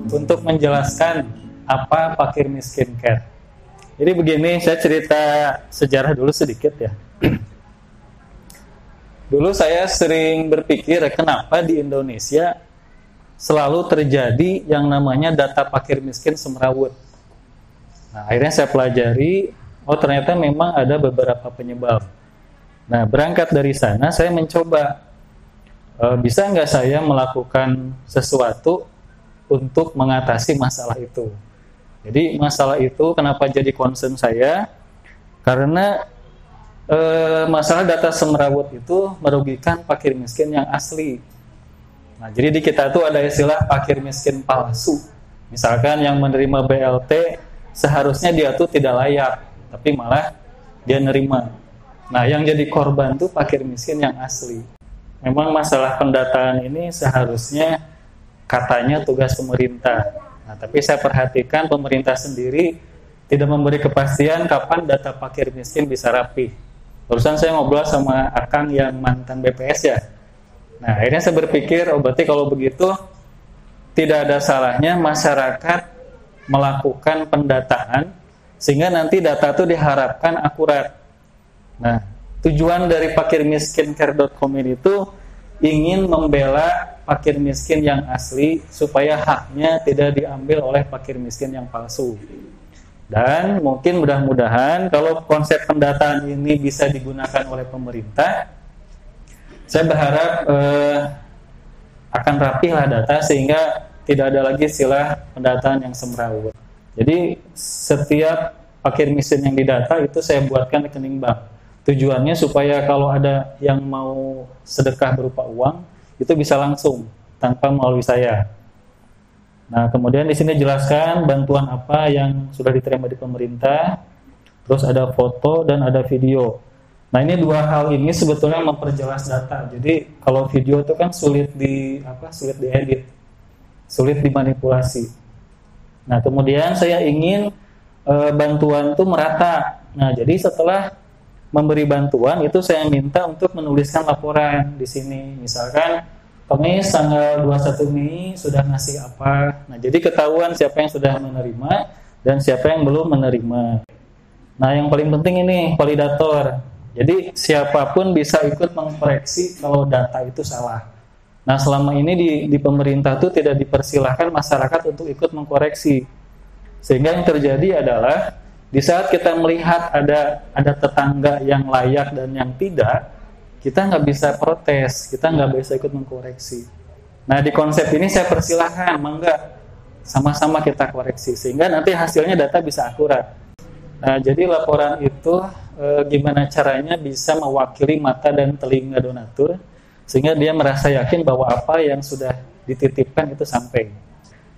Untuk menjelaskan apa fakir miskin care. Jadi begini, saya cerita sejarah dulu sedikit ya. Dulu saya sering berpikir kenapa di Indonesia selalu terjadi yang namanya data fakir miskin semrawut. Nah, akhirnya saya pelajari, oh ternyata memang ada beberapa penyebab. Nah, berangkat dari sana saya mencoba, bisa nggak saya melakukan sesuatu untuk mengatasi masalah itu. Jadi masalah itu kenapa jadi concern saya? Karena masalah data semrawut itu merugikan fakir miskin yang asli. Nah, jadi di kita tuh ada istilah fakir miskin palsu. Misalkan yang menerima BLT seharusnya dia tuh tidak layak, tapi malah dia nerima. Nah, yang jadi korban tuh fakir miskin yang asli. Memang masalah pendataan ini seharusnya katanya tugas pemerintah. Nah, tapi saya perhatikan pemerintah sendiri tidak memberi kepastian kapan data fakir miskin bisa rapi. Barusan saya ngobrol sama Akang yang mantan BPS ya. Nah, akhirnya saya berpikir, oh berarti kalau begitu tidak ada salahnya masyarakat melakukan pendataan sehingga nanti data itu diharapkan akurat. Nah, tujuan dari fakirmiskincare.com ini itu ingin membela fakir miskin yang asli supaya haknya tidak diambil oleh fakir miskin yang palsu. Dan mungkin mudah-mudahan kalau konsep pendataan ini bisa digunakan oleh pemerintah, saya berharap akan rapihlah data sehingga tidak ada lagi istilah pendataan yang semrawut. Jadi setiap fakir miskin yang didata itu saya buatkan rekening bank. Tujuannya supaya kalau ada yang mau sedekah berupa uang itu bisa langsung tanpa melalui saya. Nah, kemudian di sini jelaskan bantuan apa yang sudah diterima di pemerintah. Terus ada foto dan ada video. Nah, ini dua hal ini sebetulnya memperjelas data. Jadi kalau video itu kan sulit diedit, sulit dimanipulasi. Nah, kemudian saya ingin bantuan itu merata. Nah, jadi setelah memberi bantuan itu saya minta untuk menuliskan laporan di sini. Misalkan Kamis tanggal 21 Mei sudah ngasih apa. Nah, jadi ketahuan siapa yang sudah menerima dan siapa yang belum menerima. Nah, yang paling penting ini validator. Jadi siapapun bisa ikut mengkoreksi kalau data itu salah. Nah, selama ini di pemerintah itu tidak dipersilahkan masyarakat untuk ikut mengkoreksi. Sehingga yang terjadi adalah di saat kita melihat ada tetangga yang layak dan yang tidak, kita nggak bisa protes, kita nggak bisa ikut mengkoreksi. Nah, di konsep ini saya persilahkan, mangga sama-sama kita koreksi sehingga nanti hasilnya data bisa akurat. Nah, jadi laporan itu gimana caranya bisa mewakili mata dan telinga donatur sehingga dia merasa yakin bahwa apa yang sudah dititipkan itu sampai.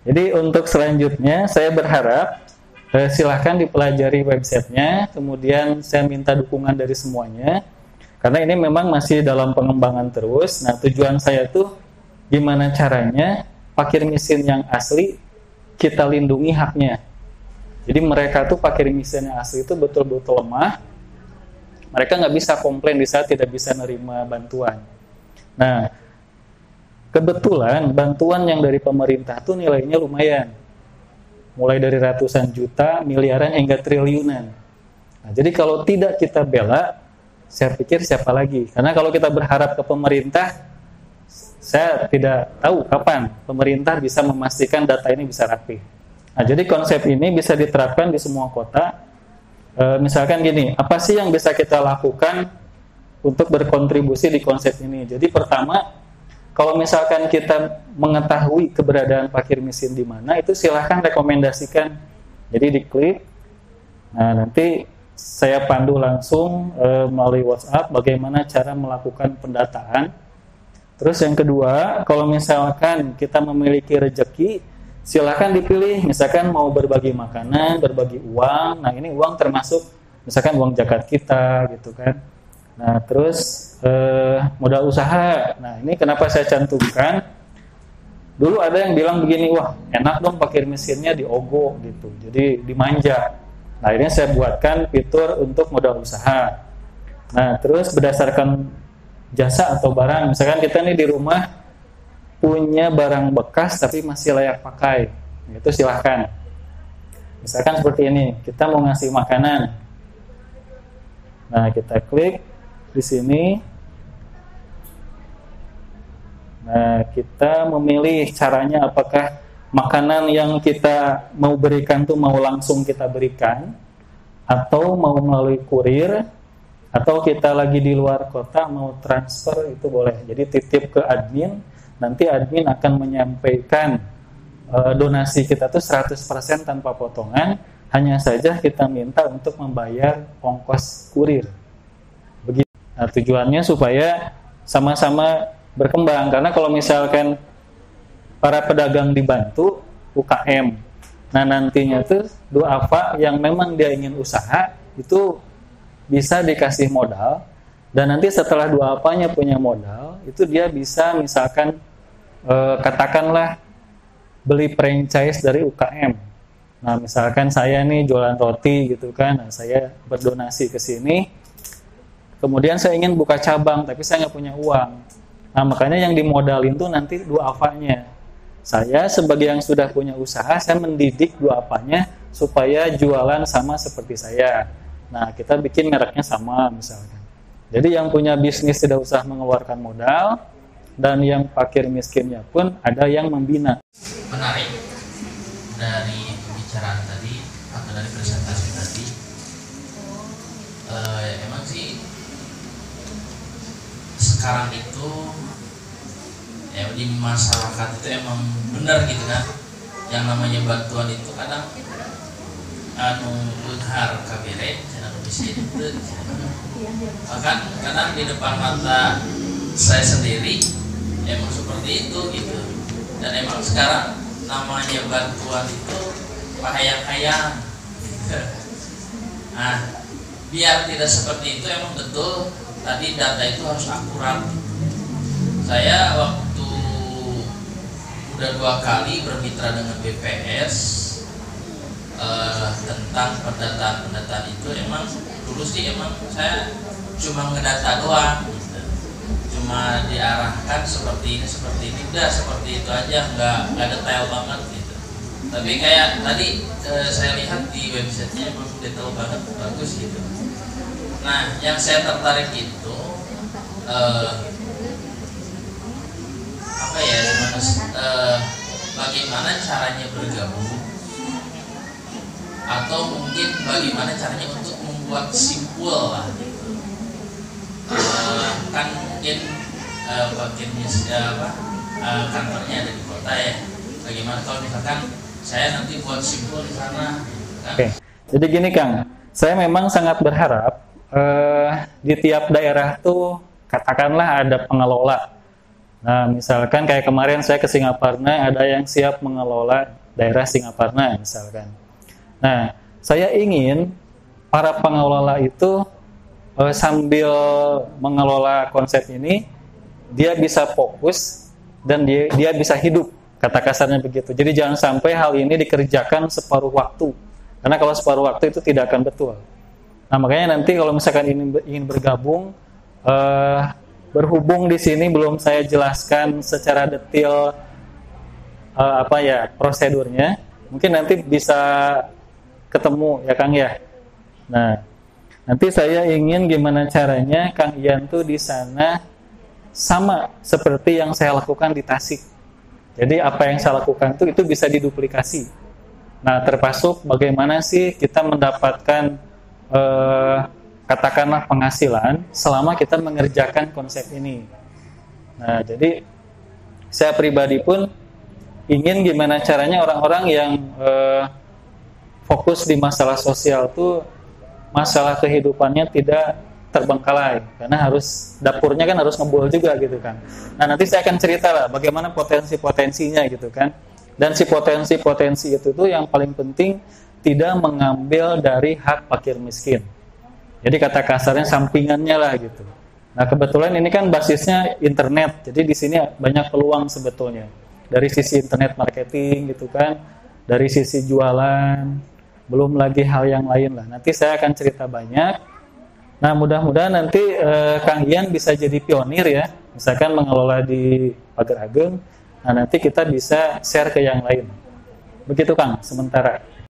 Jadi untuk selanjutnya saya berharap silahkan dipelajari websitenya, kemudian saya minta dukungan dari semuanya, karena ini memang masih dalam pengembangan terus. Nah, tujuan saya tuh gimana caranya fakir miskin yang asli kita lindungi haknya. Jadi mereka tuh fakir miskin yang asli itu betul-betul lemah, mereka nggak bisa komplain di saat tidak bisa nerima bantuan. Nah, kebetulan bantuan yang dari pemerintah tuh nilainya lumayan, mulai dari ratusan juta, miliaran hingga triliunan. Nah, jadi kalau tidak kita bela, saya pikir siapa lagi? Karena kalau kita berharap ke pemerintah, saya tidak tahu kapan pemerintah bisa memastikan data ini bisa rapi. Nah, jadi konsep ini bisa diterapkan di semua kota. Misalkan gini, apa sih yang bisa kita lakukan untuk berkontribusi di konsep ini? Jadi pertama, kalau misalkan kita mengetahui keberadaan fakir miskin di mana, itu silahkan rekomendasikan. Jadi diklik. Nah, nanti saya pandu langsung melalui WhatsApp bagaimana cara melakukan pendataan. Terus yang kedua, kalau misalkan kita memiliki rezeki, silahkan dipilih. Misalkan mau berbagi makanan, berbagi uang. Nah, ini uang termasuk misalkan uang zakat kita gitu kan. Nah, terus modal usaha. Nah, ini kenapa saya cantumkan? Dulu ada yang bilang begini, wah enak dong fakir miskinnya diogoh gitu, jadi dimanja. Nah, akhirnya saya buatkan fitur untuk modal usaha. Nah, terus berdasarkan jasa atau barang, misalkan kita nih di rumah punya barang bekas tapi masih layak pakai, itu silahkan. Misalkan seperti ini, kita mau ngasih makanan. Nah, kita klik di sini. Nah, kita memilih caranya, apakah makanan yang kita mau berikan tuh mau langsung kita berikan, atau mau melalui kurir, atau kita lagi di luar kota mau transfer, itu boleh. Jadi titip ke admin, nanti admin akan menyampaikan donasi kita tuh 100% tanpa potongan, hanya saja kita minta untuk membayar ongkos kurir. Begitu. Nah, tujuannya supaya sama-sama berkembang, karena kalau misalkan para pedagang dibantu UKM, nah nantinya tuh duafa yang memang dia ingin usaha itu bisa dikasih modal, dan nanti setelah duafanya punya modal itu dia bisa misalkan katakanlah beli franchise dari UKM. Nah, misalkan saya nih jualan roti gitu kan, nah, saya berdonasi ke sini, kemudian saya ingin buka cabang tapi saya nggak punya uang. Nah, makanya yang dimodalin tuh nanti duafanya. Saya sebagai yang sudah punya usaha, saya mendidik duafanya supaya jualan sama seperti saya. Nah, kita bikin mereknya sama misalkan. Jadi yang punya bisnis tidak usah mengeluarkan modal, dan yang fakir miskinnya pun ada yang membina. Menarik dari pembicaraan tadi atau dari presentasi tadi, emang sih sekarang itu ya di masyarakat itu emang benar gitu kan, yang namanya bantuan itu kadang beunghar kabere cenah miskin itu, bahkan kadang di depan mata saya sendiri emang seperti itu gitu. Dan emang sekarang namanya bantuan itu pahayang-hayang gitu. Nah, biar tidak seperti itu emang betul tadi data itu harus akurat. Saya waktu udah 2 kali bermitra dengan BPS tentang pendataan itu, emang dulu sih emang saya cuma ngedata doang gitu. Cuma diarahkan seperti ini udah seperti itu aja, nggak detail banget gitu. Tapi kayak tadi saya lihat di websitenya emang detail banget, bagus gitu. Nah, yang saya tertarik itu apa ya, bagaimana caranya bergabung, atau mungkin bagaimana caranya untuk membuat simpul lah gitu. Kan mungkin bagiannya kantornya ada di kota ya. Bagaimana kalau misalkan saya nanti buat simpul di sana kan? Oke. Jadi gini Kang, saya memang sangat berharap di tiap daerah tuh katakanlah ada pengelola. Nah, misalkan kayak kemarin saya ke Singaparna, ada yang siap mengelola daerah Singaparna misalkan. Nah, saya ingin para pengelola itu sambil mengelola konsep ini, dia bisa fokus dan dia bisa hidup, kata kasarnya begitu. Jadi jangan sampai hal ini dikerjakan separuh waktu, karena kalau separuh waktu itu tidak akan betul. Nah, makanya nanti kalau misalkan ingin bergabung, berhubung di sini belum saya jelaskan secara detail prosedurnya, mungkin nanti bisa ketemu ya Kang ya. Nah, nanti saya ingin gimana caranya Kang Ian tuh di sana sama seperti yang saya lakukan di Tasik. Jadi apa yang saya lakukan itu bisa diduplikasi. Nah, termasuk bagaimana sih kita mendapatkan katakanlah penghasilan selama kita mengerjakan konsep ini. Nah, jadi saya pribadi pun ingin gimana caranya orang-orang yang fokus di masalah sosial tuh masalah kehidupannya tidak terbengkalai, karena harus dapurnya kan harus ngebul juga gitu kan. Nah, nanti saya akan cerita lah bagaimana potensi-potensinya gitu kan. Dan si potensi-potensi itu tuh yang paling penting tidak mengambil dari hak fakir miskin. Jadi kata kasarnya sampingannya lah gitu. Nah, kebetulan ini kan basisnya internet. Jadi di sini banyak peluang sebetulnya. Dari sisi internet marketing gitu kan, dari sisi jualan, belum lagi hal yang lain lah. Nanti saya akan cerita banyak. Nah, mudah-mudahan nanti Kang Ian bisa jadi pionir ya, misalkan mengelola di Pager Ageng. Nah, nanti kita bisa share ke yang lain. Begitu Kang, sementara.